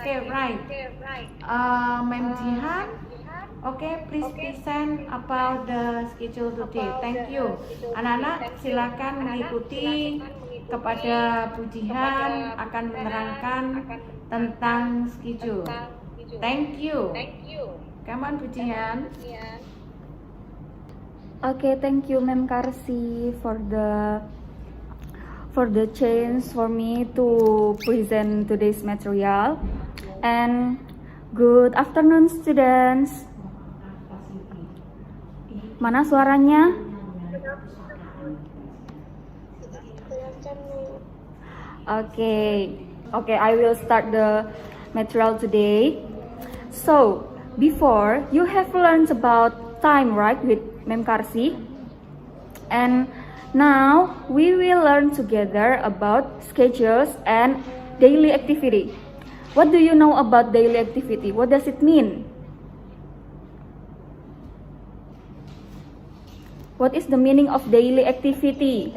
Okay, right. Ma'am Jihan, okay, please present about the schedule today. Thank you. Anak-anak silakan mengikuti kepada Bu Jihan akan menerangkan tentang schedule. Thank you. Come on, Bu Jihan. Okay, thank you, Ma'am Karsi, for the chance for me to present today's material. And good afternoon, students. Mana suaranya? Okay, I will start the material today. So, before you have learned about time, right, with Ma'am Karsi? And now we will learn together about schedules and daily activity. What do you know about daily activity? What does it mean? What is the meaning of daily activity?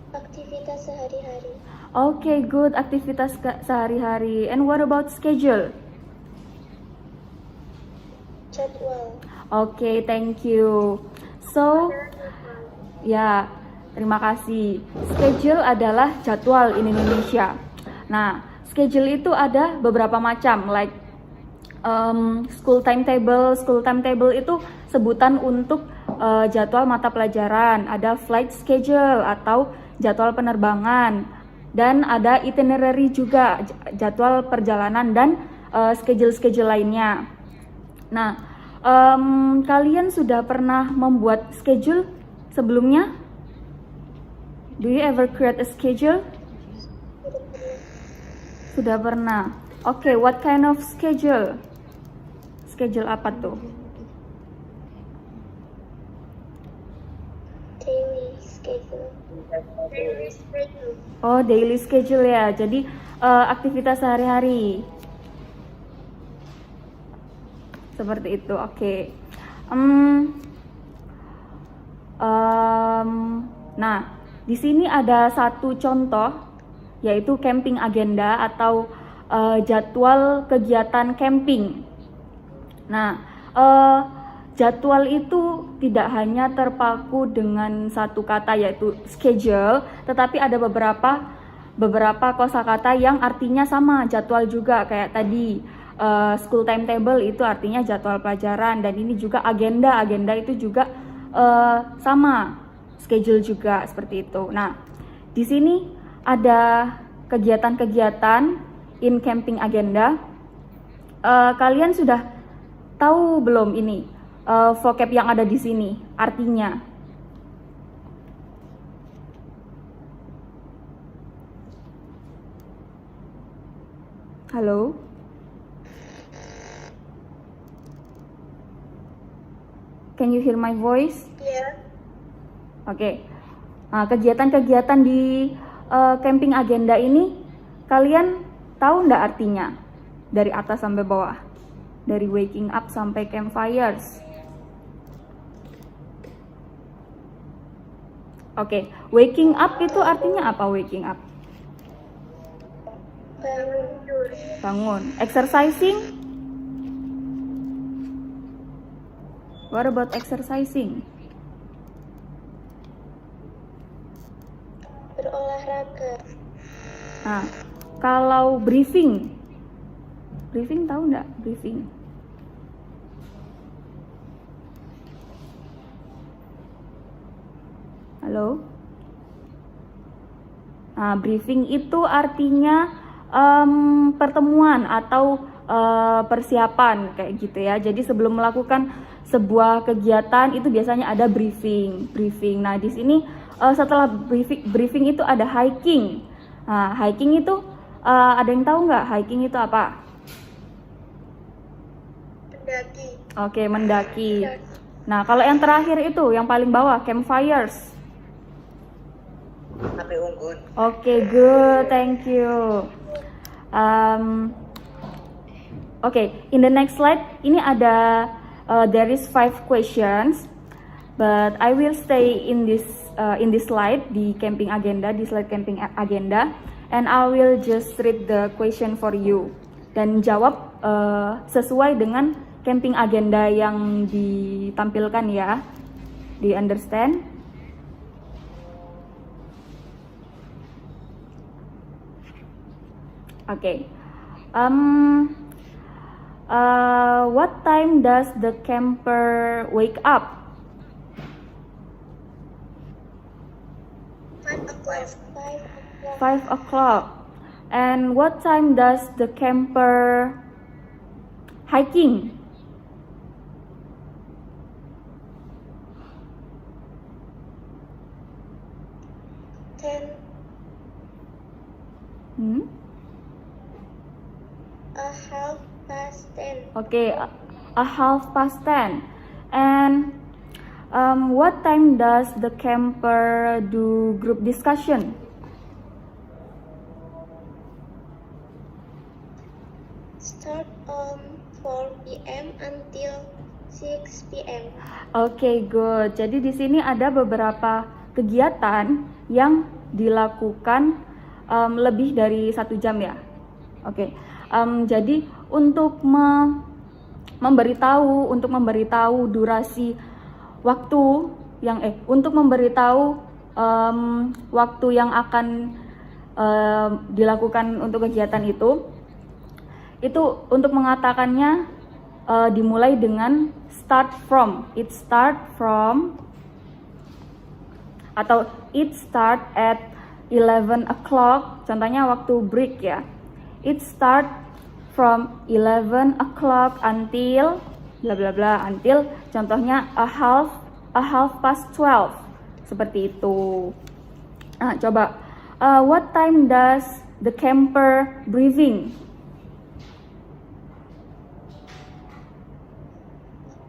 Aktivitas sehari-hari. Okay, good, aktivitas sehari-hari. And what about schedule? Jadwal. Okay, thank you. So, ya, terima kasih. Schedule adalah jadwal in Indonesia. Nah, schedule itu ada beberapa macam, like school timetable. School timetable itu sebutan untuk jadwal mata pelajaran. Ada flight schedule atau jadwal penerbangan. Dan ada itinerary juga, jadwal perjalanan dan schedule-schedule lainnya. Nah, kalian sudah pernah membuat schedule sebelumnya? Do you ever create a schedule? Sudah pernah. Okay, what kind of schedule? Schedule apa tuh? Daily schedule. Oh, daily schedule ya. Jadi aktivitas sehari-hari. Seperti itu, oke. Nah, di sini ada satu contoh, yaitu camping agenda atau jadwal kegiatan camping. Nah, jadwal itu tidak hanya terpaku dengan satu kata yaitu schedule, tetapi ada beberapa kosakata yang artinya sama, jadwal juga kayak tadi. School timetable itu artinya jadwal pelajaran, dan ini juga agenda itu juga sama, schedule juga seperti itu. Nah, di sini ada kegiatan-kegiatan in camping agenda. Kalian sudah tahu belum ini vocab yang ada di sini artinya? Halo? Can you hear my voice? Yeah. Oke. Nah, kegiatan-kegiatan di camping agenda ini kalian tahu nggak artinya? Dari atas sampai bawah. Dari waking up sampai campfires. Oke, waking up itu artinya apa, waking up? Bangun. Exercising? What about exercising? Berolahraga. Nah, kalau briefing tahu nggak briefing? Halo? Nah, briefing itu artinya pertemuan atau persiapan kayak gitu ya. Jadi sebelum melakukan sebuah kegiatan itu biasanya ada briefing. Nah, di sini setelah briefing itu ada hiking. Nah, hiking itu ada yang tahu nggak hiking itu apa? Mendaki. Oke, mendaki. Nah, kalau yang terakhir itu yang paling bawah, campfires. Api unggun. Oke, good, thank you. Okay, in the next slide, ini ada there is 5 questions, but I will stay in this in this slide di camping agenda, di slide camping agenda, and I will just read the question for you dan jawab sesuai dengan camping agenda yang ditampilkan ya. Do you understand? Okay. What time does the camper wake up? 5 o'clock. 5 o'clock. And what time does the camper hiking? 10. A half past 10. Okay, a half past 10. And what time does the camper do group discussion? Start on 4 p.m. until 6 p.m. Okay, good. Jadi di sini ada beberapa kegiatan yang dilakukan lebih dari 1 jam ya. Oke. Jadi untuk memberitahu durasi waktu yang untuk memberitahu waktu yang akan dilakukan untuk kegiatan itu untuk mengatakannya dimulai dengan start from. It start at 11 o'clock. Contohnya waktu break ya. It start from 11 o'clock until bla bla bla, until contohnya a half past 12. Seperti itu. Nah, coba what time does the camper briefing?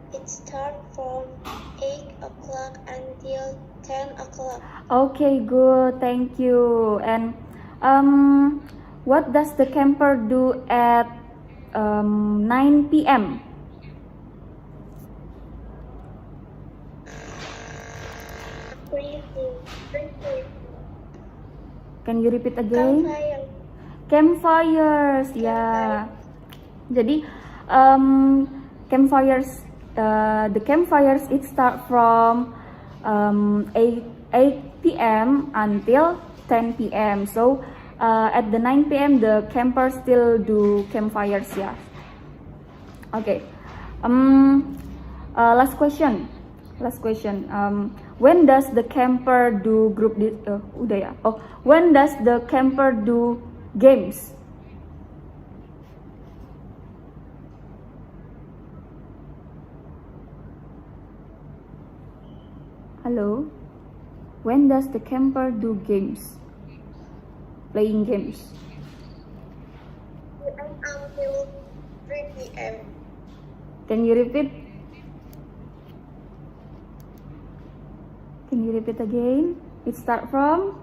It start from 8 o'clock until 10 o'clock. Okay, good. Thank you. And what does the camper do at 9 p.m.? Briefing. Can you repeat again? Campfire. Campfires, ya. Jadi campfires, the campfires it start from 8 p.m. until 10 p.m. So at the 9 p.m. the campers still do campfires ya. Okay. Last question. When does the camper do group udah ya. When does the camper do games? Hello. When does the camper do games? Playing games. Until 3 p.m. Can you repeat? Can you repeat again? It start from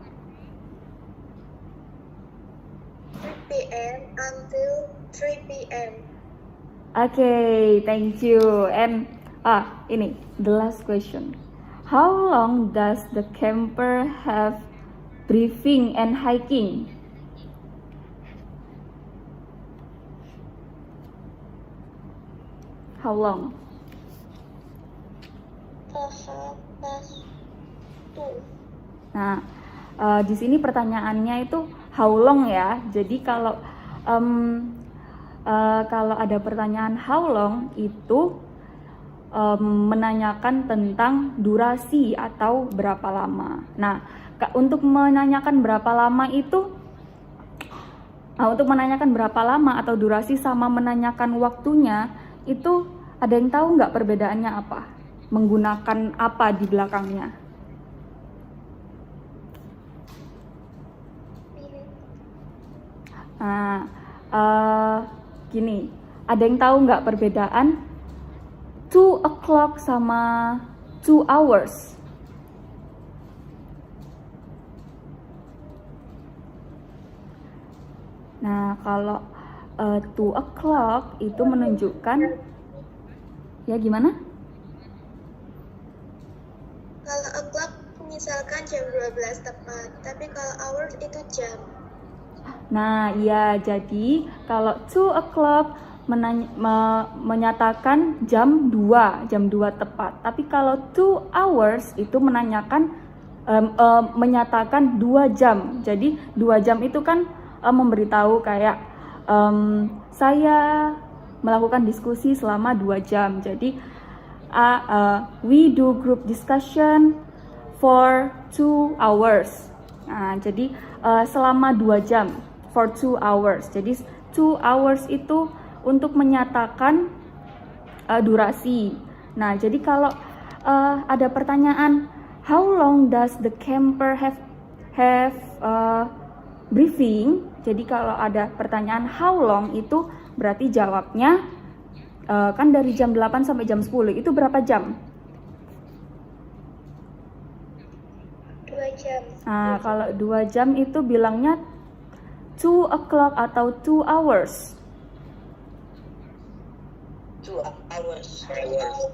3 p.m. until 3 p.m. Okay, thank you. And ini the last question. How long does the camper have briefing and hiking? How long? A half past 2. Nah, di sini pertanyaannya itu how long ya. Jadi kalau ada pertanyaan how long itu menanyakan tentang durasi atau berapa lama. Nah, untuk menanyakan berapa lama atau durasi sama menanyakan waktunya itu ada yang tahu nggak perbedaannya apa? Menggunakan apa di belakangnya? Nah, gini, ada yang tahu nggak perbedaan 2 o'clock sama 2 hours? Nah, kalau 2 o'clock itu menunjukkan ya gimana? Kalau o'clock misalkan jam 12 tepat, tapi kalau hours itu jam. Nah, iya, jadi kalau 2 o'clock menyatakan jam 2 tepat. Tapi kalau 2 hours itu menyatakan 2 jam. Jadi 2 jam itu kan memberitahu kayak saya melakukan diskusi selama 2 jam. Jadi we do group discussion for 2 hours. Nah, jadi selama 2 jam for 2 hours. Jadi 2 hours itu untuk menyatakan durasi. Nah, jadi kalau ada pertanyaan, how long does the camper have briefing? Jadi kalau ada pertanyaan how long itu berarti jawabnya kan dari jam 8 sampai jam 10 itu berapa jam? 2 jam. Nah, kalau 2 jam itu bilangnya 2 o'clock atau 2 hours. 2 hours.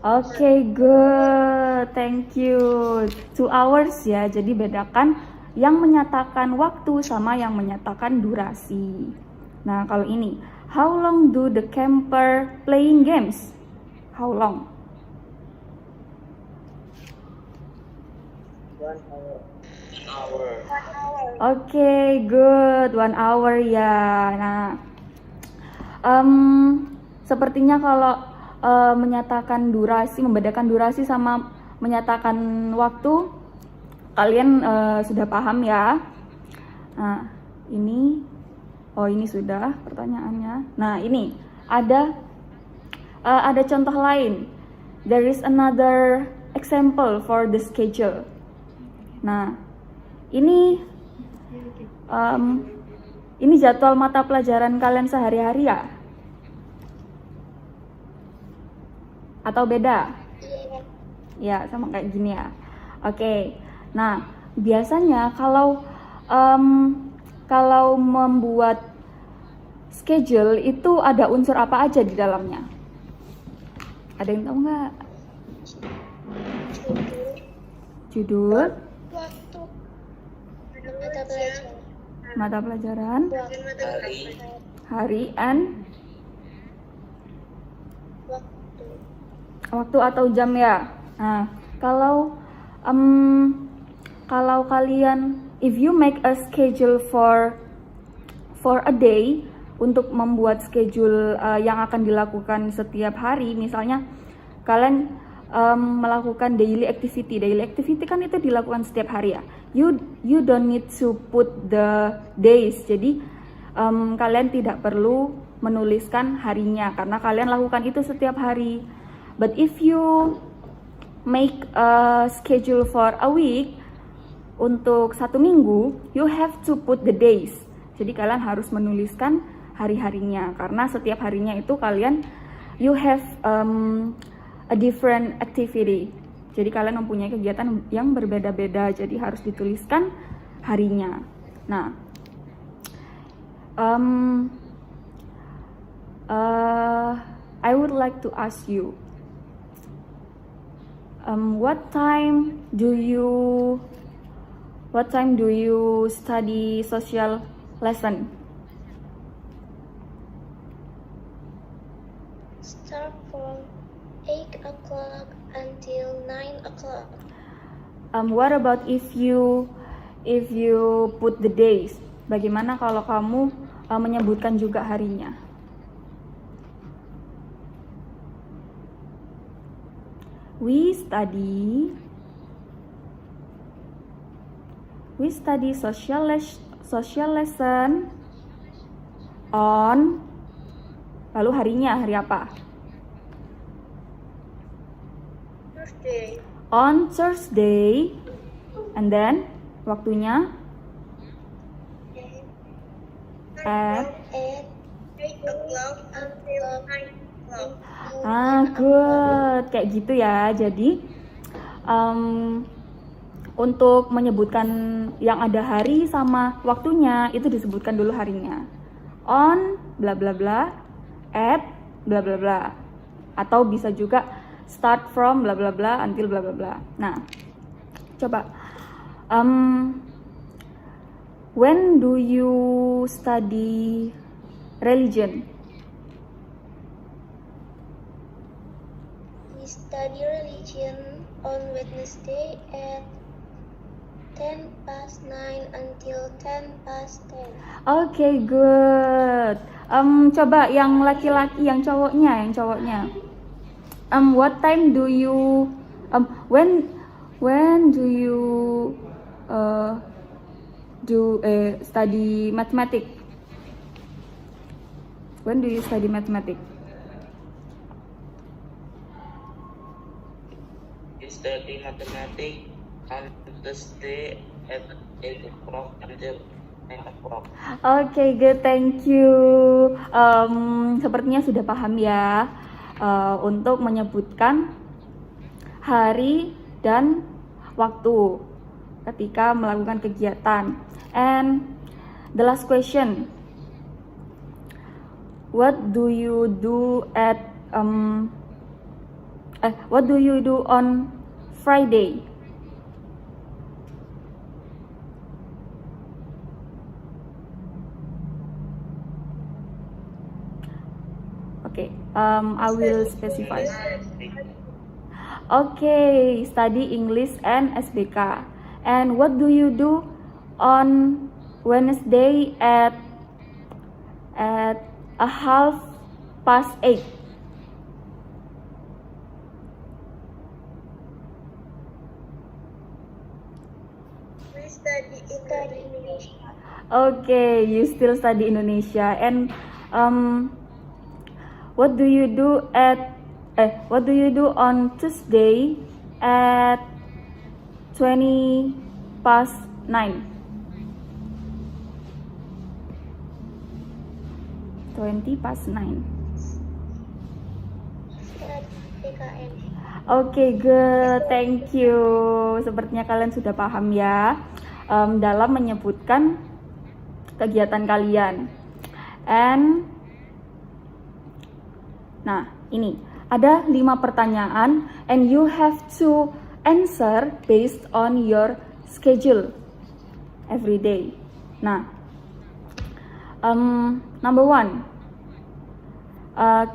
Okay, good. Thank you. 2 hours ya. Jadi bedakan yang menyatakan waktu sama yang menyatakan durasi. Nah, kalau ini, how long do the camper playing games? How long? 1 hour. Okay, good. 1 hour ya. Nah, sepertinya kalau menyatakan durasi, membedakan durasi sama menyatakan waktu, kalian sudah paham ya. Nah, ini sudah pertanyaannya. Nah, ini ada contoh lain. There is another example for the schedule. Nah, ini jadwal mata pelajaran kalian sehari-hari ya? Atau beda? Ya, sama kayak gini ya. Oke. Nah, biasanya kalau membuat schedule itu ada unsur apa aja di dalamnya? Ada yang tahu nggak? Judul, Waktu. mata pelajaran, Waktu. hari, and waktu atau jam ya. Nah, kalau kalian, if you make a schedule for a day, untuk membuat schedule yang akan dilakukan setiap hari, misalnya kalian melakukan daily activity kan itu dilakukan setiap hari ya. You don't need to put the days. Jadi kalian tidak perlu menuliskan harinya karena kalian lakukan itu setiap hari. But if you make a schedule for a week, untuk 1 minggu, you have to put the days. Jadi kalian harus menuliskan hari-harinya karena setiap harinya itu kalian you have a different activity. Jadi kalian mempunyai kegiatan yang berbeda-beda, jadi harus dituliskan harinya. Nah, I would like to ask you, what time do you study social lesson? Start from 8 o'clock until 9 o'clock. What about if you put the days? Bagaimana kalau kamu menyebutkan juga harinya? We study social lesson on, lalu harinya hari apa? Thursday. On Thursday, and then waktunya at 8 o'clock until 9 o'clock. good, kayak gitu ya. Jadi untuk menyebutkan yang ada hari sama waktunya itu disebutkan dulu harinya. On bla bla bla, at bla bla bla. Atau bisa juga start from bla bla bla until bla bla bla. Nah, coba When do you study religion? We study religion on Wednesday at 9:10 until 10:10. Okay, good. Coba yang laki-laki, yang cowoknya. What time do you when do you study mathematics? When do you study mathematics? We study mathematics on Thursday at 8 o'clock until 9 o'clock. Okay, good, thank you. Sepertinya sudah paham ya untuk menyebutkan hari dan waktu ketika melakukan kegiatan. And the last question, what do you do on Friday? Okay, I will specify. Okay, study English and SBK. And what do you do on Wednesday at 8:30? We study Indonesia. Okay, you still study Indonesia. And what do you do on Tuesday at 9:20? 9:20. Study PKN. Okay, good, thank you. Sepertinya kalian sudah paham ya dalam menyebutkan kegiatan kalian. Nah, ini ada 5 pertanyaan and you have to answer based on your schedule every day. Nah, number 1,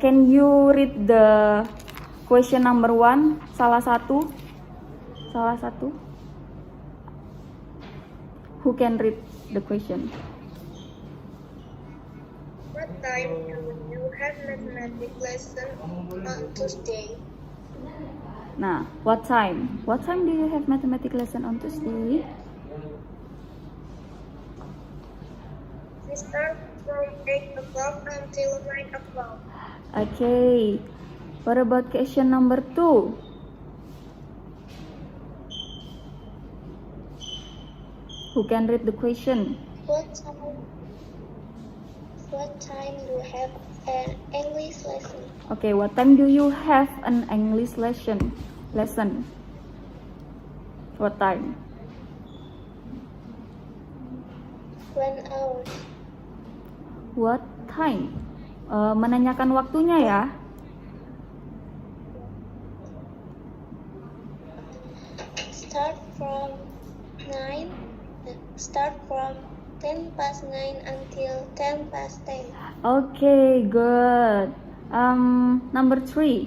can you read the question number 1? Salah satu. Who can read the question? What time do you have mathematics lesson on Tuesday? Nah, what time? What time do you have mathematics lesson on Tuesday? We start from 8 o'clock until 9 o'clock. Okay. What about question number 2? Who can read the question? What time do you have an English lesson? Okay, what time do you have an English lesson? What time? 1 hour. What time? Menanyakan waktunya ya. Start from 10:09 until 10:10. Okay, good. Number 3.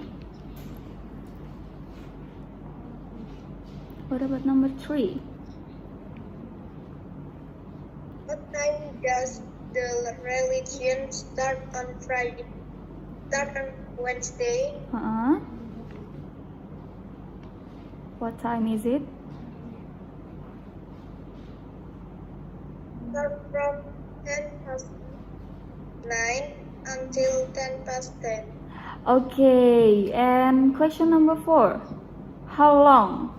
What about number 3? What time does the religion start on Friday? Start on Wednesday? What time is it? Start from 10:09 until 10:10. Okay, and question number 4. How long?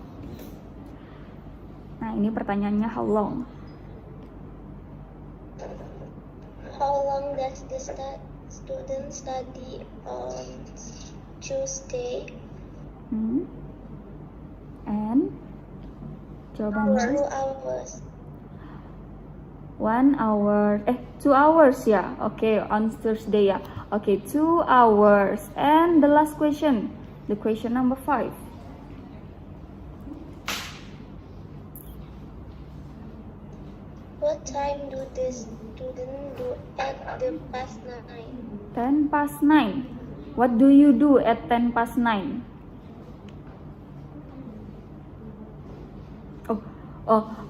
Nah, ini pertanyaannya how long? How long does the student study on Tuesday? And jawabannya 2 hours. 1 hour, 2 hours ya. Okay, on Thursday ya. Okay, 2 hours. And the last question, the question number 5. the student do at the past 9? 10 past 9. What do you do at 10 past 9?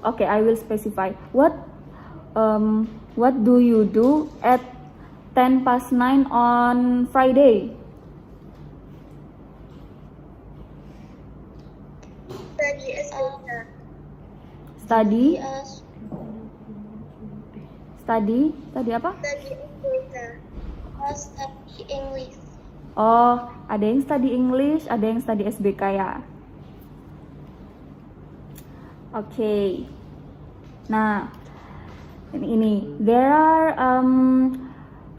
Okay, I will specify. What do you do at 10 past 9 on Friday? Study SBK. Study Yes. Study apa? Study SBK. Study English. Oh, ada yang study English, ada yang study SBK ya. Oke. Nah, ini there are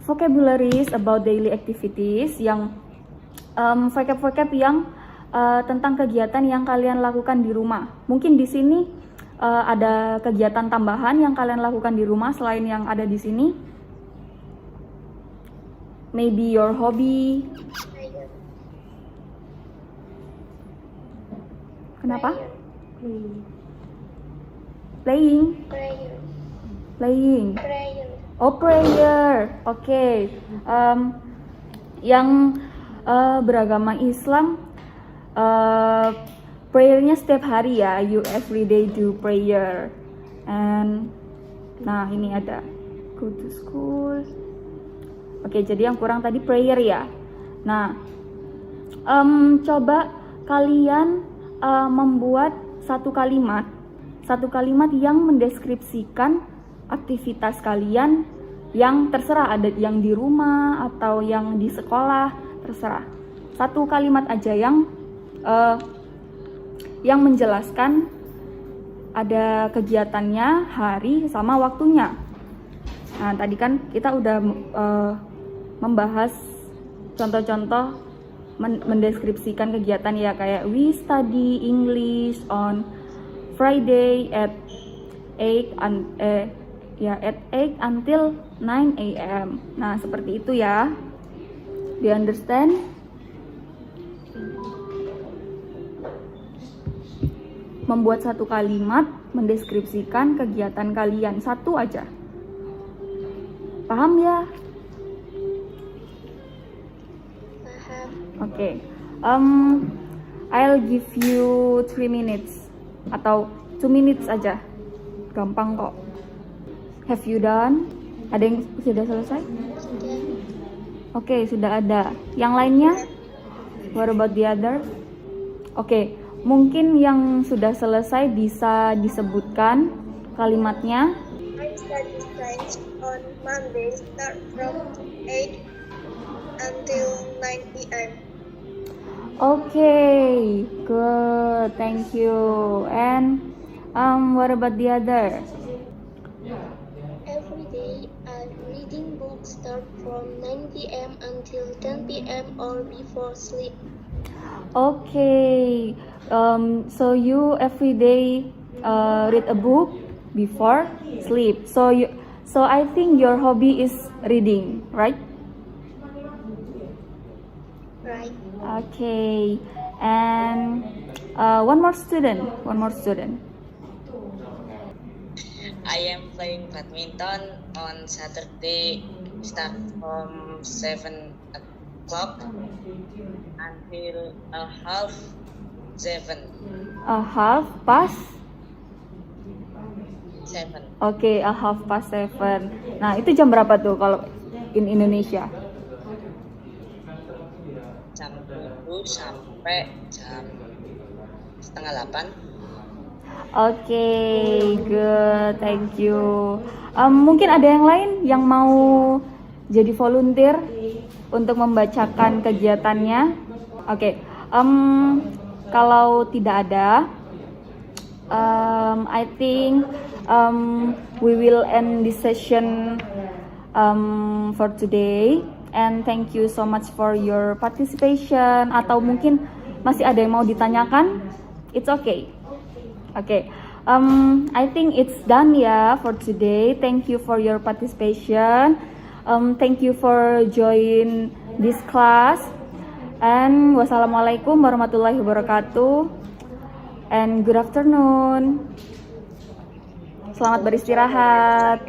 vocabularies about daily activities yang vocab yang tentang kegiatan yang kalian lakukan di rumah. Mungkin di sini ada kegiatan tambahan yang kalian lakukan di rumah selain yang ada di sini. Maybe your hobby. Kenapa? Playing. Prayer. Oh, prayer. Oke. Yang beragama Islam, prayernya setiap hari ya. You everyday do prayer. And nah ini ada go to school. Oke, jadi yang kurang tadi prayer ya. Nah, coba kalian membuat satu kalimat yang mendeskripsikan aktivitas kalian yang terserah, ada yang di rumah atau yang di sekolah, terserah. Satu kalimat aja yang menjelaskan ada kegiatannya, hari sama waktunya. Nah, tadi kan kita udah membahas contoh-contoh mendeskripsikan kegiatan ya, kayak we study English on Friday at 8 until 9 a.m. Nah, seperti itu ya. Do you understand? Membuat satu kalimat mendeskripsikan kegiatan kalian, satu aja. Paham ya? Paham. Oke. I'll give you 3 minutes atau 2 minutes aja. Gampang kok. Have you done? Ada yang sudah selesai? Sudah. Oke, sudah ada. Yang lainnya? What about the other? Oke, mungkin yang sudah selesai bisa disebutkan kalimatnya. I study science on Monday, start from 8 until 9 p.m. Okay, good, thank you. And what about the other? Every day, I reading books start from 9 p.m. until 10 p.m. or before sleep. Okay, so you every day read a book before sleep. So I think your hobby is reading, right? Right. Okay, and one more student. I am playing badminton on Saturday, start from 7 o'clock until 7:30. Half past. 7. Oke, 7:30. Nah, itu jam berapa tuh kalau in Indonesia? Jam 7 sampai jam setengah 8. Oke, good, thank you. Mungkin ada yang lain yang mau jadi volunteer untuk membacakan kegiatannya? Oke, kalau tidak ada, I think we will end this session for today. And thank you so much for your participation. Atau mungkin masih ada yang mau ditanyakan? It's okay. Okay, I think it's done ya for today. Thank you for your participation. Thank you for join this class. And wassalamualaikum warahmatullahi wabarakatuh. And good afternoon. Selamat beristirahat.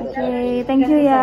Oke, thank you ya.